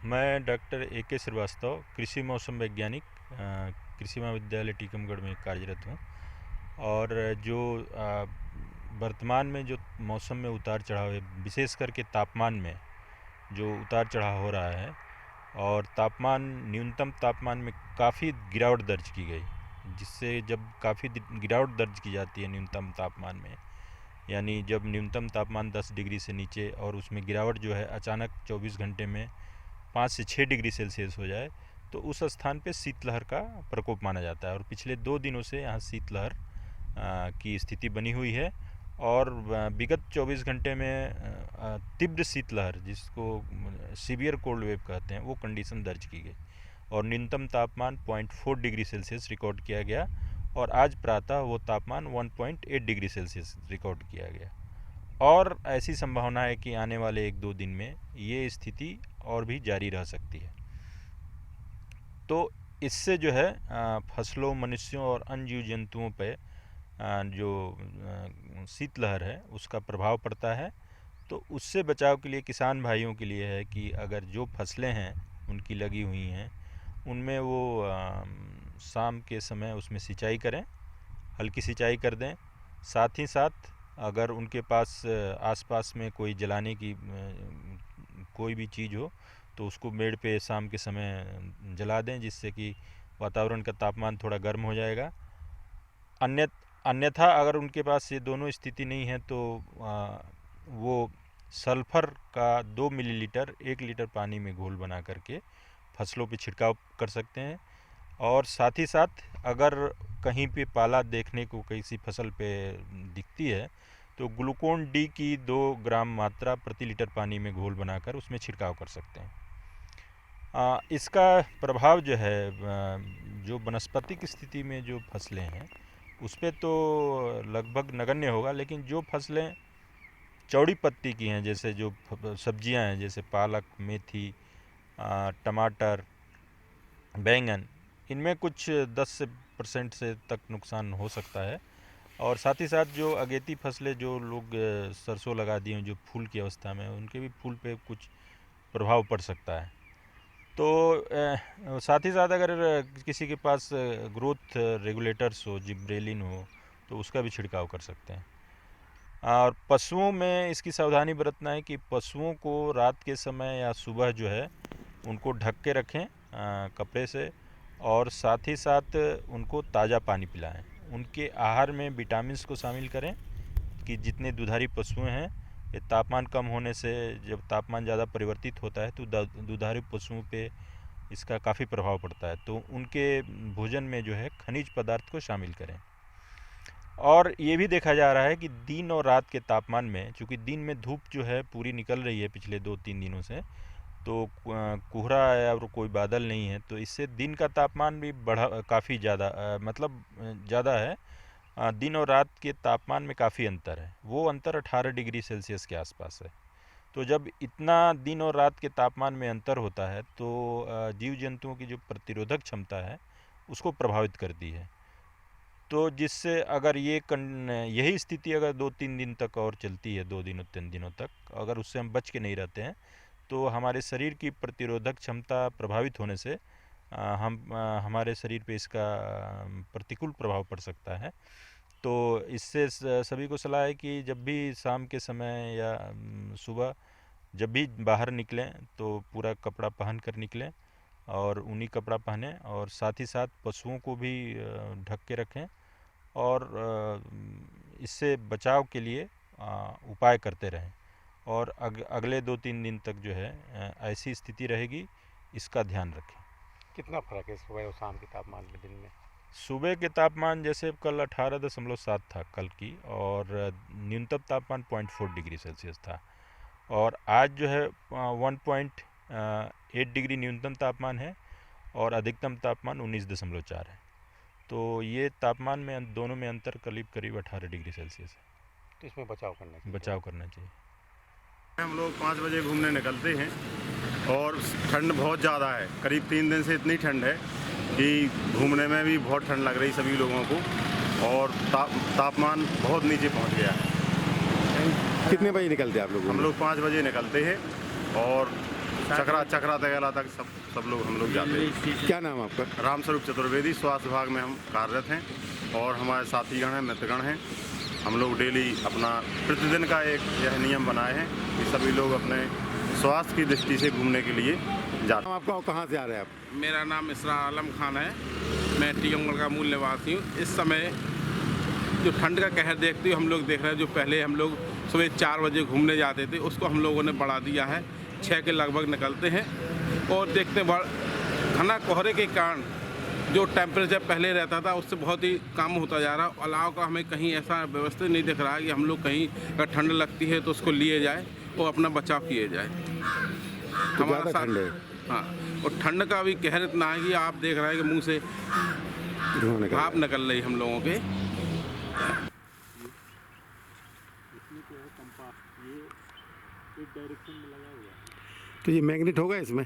मैं doctor A K. Srivastava, कृषि मौसम वैज्ञानिक, कृषि महाविद्यालय टीकमगढ़ में कार्यरत हूँ। और जो वर्तमान में जो मौसम में उतार चढ़ाव है, विशेष करके तापमान में जो उतार चढ़ाव हो रहा है, और न्यूनतम तापमान में काफ़ी गिरावट दर्ज की गई, जिससे जब काफ़ी गिरावट दर्ज की जाती है न्यूनतम तापमान में, यानी जब न्यूनतम तापमान 10 डिग्री से नीचे और उसमें गिरावट जो है अचानक 24 घंटे में 5 से 6 डिग्री सेल्सियस हो जाए, तो उस स्थान पे शीतलहर का प्रकोप माना जाता है। और पिछले 2 दिनों से यहाँ शीतलहर की स्थिति बनी हुई है। और विगत 24 घंटे में तीव्र शीतलहर, जिसको सीवियर कोल्ड वेव कहते हैं, वो कंडीशन दर्ज की गई और न्यूनतम तापमान 0.4 डिग्री सेल्सियस रिकॉर्ड किया गया। और आज प्रातः वो तापमान 1.8 डिग्री सेल्सियस रिकॉर्ड किया गया। और ऐसी संभावना है कि आने वाले 1-2 दिन में ये स्थिति और भी जारी रह सकती है। तो इससे जो है फसलों, मनुष्यों और अन्य जीव जंतुओं पे जो शीतलहर है उसका प्रभाव पड़ता है। तो उससे बचाव के लिए किसान भाइयों के लिए है कि अगर जो फसलें हैं उनकी लगी हुई हैं, उनमें वो शाम के समय उसमें सिंचाई करें, हल्की सिंचाई कर दें। साथ ही साथ अगर उनके पास आसपास में कोई जलाने की कोई भी चीज़ हो तो उसको मेड़ पे शाम के समय जला दें, जिससे कि वातावरण का तापमान थोड़ा गर्म हो जाएगा। अन्यथा अगर उनके पास ये दोनों स्थिति नहीं है तो वो सल्फ़र का 2 मिलीलीटर 1 लीटर पानी में घोल बना करके फसलों पे छिड़काव कर सकते हैं। और साथ ही साथ अगर कहीं पे पाला देखने को किसी फसल पे दिखती है तो ग्लूकोन डी की 2 ग्राम मात्रा प्रति लीटर पानी में घोल बनाकर उसमें छिड़काव कर सकते हैं। इसका प्रभाव जो है जो वनस्पतिक स्थिति में जो फसलें हैं उस पर तो लगभग नगण्य होगा, लेकिन जो फसलें चौड़ी पत्ती की हैं, जैसे जो सब्जियां हैं, जैसे पालक, मेथी, टमाटर, बैंगन, इनमें कुछ 10% से तक नुकसान हो सकता है। और साथ ही साथ जो अगेती फसलें जो लोग सरसों लगा दिए हैं जो फूल की अवस्था में, उनके भी फूल पे कुछ प्रभाव पड़ सकता है। तो साथ ही साथ अगर किसी के पास ग्रोथ रेगुलेटर्स हो, जिब्रेलिन हो, तो उसका भी छिड़काव कर सकते हैं। और पशुओं में इसकी सावधानी बरतना है कि पशुओं को रात के समय या सुबह जो है उनको ढक के रखें कपड़े से, और साथ ही साथ उनको ताज़ा पानी पिलाएं। उनके आहार में विटामिन्स को शामिल करें कि जितने दुधारी पशु हैं, ये तापमान कम होने से जब तापमान ज़्यादा परिवर्तित होता है तो दुधारू पशुओं पे इसका काफ़ी प्रभाव पड़ता है। तो उनके भोजन में जो है खनिज पदार्थ को शामिल करें। और ये भी देखा जा रहा है कि दिन और रात के तापमान में, चूँकि दिन में धूप जो है पूरी निकल रही है पिछले 2-3 दिनों से, तो कोहरा है और कोई बादल नहीं है, तो इससे दिन का तापमान भी काफ़ी ज़्यादा मतलब ज़्यादा है। दिन और रात के तापमान में काफ़ी अंतर है, वो अंतर 18 डिग्री सेल्सियस के आसपास है। तो जब इतना दिन और रात के तापमान में अंतर होता है तो जीव जंतुओं की जो प्रतिरोधक क्षमता है उसको प्रभावित करती है। तो जिससे अगर यही स्थिति अगर 2-3 दिन तक और चलती है, 2-3 दिनों तक, अगर उससे हम बच के नहीं रहते हैं तो हमारे शरीर की प्रतिरोधक क्षमता प्रभावित होने से हमारे शरीर पे इसका प्रतिकूल प्रभाव पड़ सकता है। तो इससे सभी को सलाह है कि जब भी शाम के समय या सुबह जब भी बाहर निकलें तो पूरा कपड़ा पहन कर निकलें, और ऊनी कपड़ा पहनें, और साथ ही साथ पशुओं को भी ढक के रखें। और इससे बचाव के लिए उपाय करते रहें। और अगले 2-3 दिन तक जो है ऐसी स्थिति रहेगी, इसका ध्यान रखें। कितना फ़र्क है सुबह और शाम के तापमान में दिन में? सुबह के तापमान जैसे कल 18.7 था कल की, और न्यूनतम तापमान 0.4 डिग्री सेल्सियस था। और आज जो है 1.8 डिग्री न्यूनतम तापमान है और अधिकतम तापमान 19.4 है। तो ये तापमान में दोनों में अंतर करीब 18 डिग्री सेल्सियस है। तो इसमें बचाव करना चाहिए। बचाव करना चाहिए। हम लोग 5 बजे घूमने निकलते हैं और ठंड बहुत ज़्यादा है। करीब 3 दिन से इतनी ठंड है कि घूमने में भी बहुत ठंड लग रही सभी लोगों को, और तापमान बहुत नीचे पहुंच गया है। कितने बजे निकलते हैं आप लोग? हम लोग 5 बजे निकलते हैं और चकरा तगेला तक सब लोग हम लोग जाते हैं। क्या नाम आपका? रामस्वरूप चतुर्वेदी, स्वास्थ्य विभाग में हम कार्यरत हैं और हमारे साथीगण हैं, मित्रगण हैं। हम लोग डेली अपना प्रतिदिन का एक यह नियम बनाए हैं कि सभी लोग अपने स्वास्थ्य की दृष्टि से घूमने के लिए जाते हैं। आपका कहाँ से आ रहे हैं आप? मेरा नाम इसरार आलम खान है। मैं टीकमगढ़ का मूल निवासी हूँ। इस समय जो ठंड का कहर देखते हुए हम लोग देख रहे हैं, जो पहले हम लोग सुबह 4 बजे घूमने जाते थे उसको हम लोगों ने बढ़ा दिया है। 6 के लगभग निकलते हैं और देखते घना कोहरे के कारण जो टेम्परेचर पहले रहता था उससे बहुत ही कम होता जा रहा है। अलाव का हमें कहीं ऐसा व्यवस्थित नहीं दिख रहा है कि हम लोग कहीं अगर ठंड लगती है तो उसको लिए जाए और अपना बचाव किए जाए। तो ज़्यादा ठंड है। हाँ, और ठंड का भी कहर इतना है कि आप देख रहे हैं कि मुंह से भाप निकल रही हम लोगों के। तो ये मैग्नेट होगा इसमें?